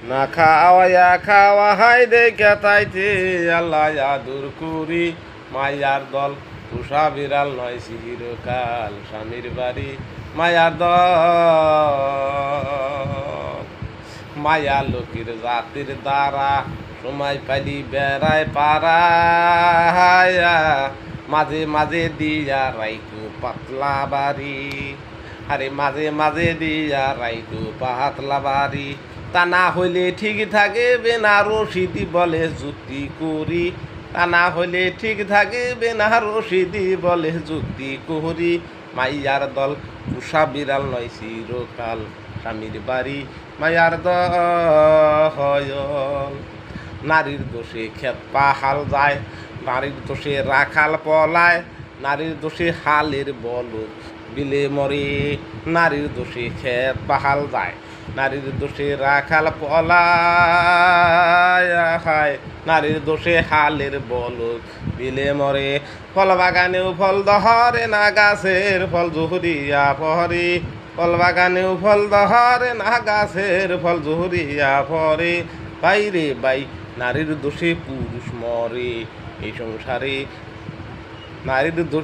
না খাওয়াইয়া খাওয়া হাই দেখে তাইতে আল্লাহ আদুর কুরি মায়ার দল পুষা বিড়াল নয় চিরকাল স্বামীর বাড়ি মায়ার দল মায়া লোকের জাতির দ্বারা সময় পাইলি বেড়ায় পাড়ায়া মাঝে মাঝে দিয়া রাইকু পাতলা বাড়ি আরে মাঝে মাঝে দিয়া রাইকু পাতলা বাড়ি তা না হইলে ঠিক থাকিবে না রশিদি বলে যুক্তি করি তা না হইলে ঠিক থাকিবে না রশিদি বলে যুক্তি করি মাইয়ার দল পুষা বিড়াল নয় চিরকাল স্বামীর বাড়ি মায়ার দল নারীর দোষে ক্ষেত পাহাল যায় নারীর দোষে রাখাল পলায় নারীর দোষে হালের বলদ বিলে মরে নারীর দোষে ক্ষেত পাহাল যায় নারীর দোষে রাখাল পলায় নারীর দোষে হালের বলদ বিলে মরে ফল বাগানেও ফল দহরে না গাছের ফল জুহরিয়া পরে ফল বাগানেও ফল দহরে না গাছের ফল জুহরিয়া পরে বাইরে বাই নারীর দোষে পুরুষ মরে এই সংসারে নারীর দোষে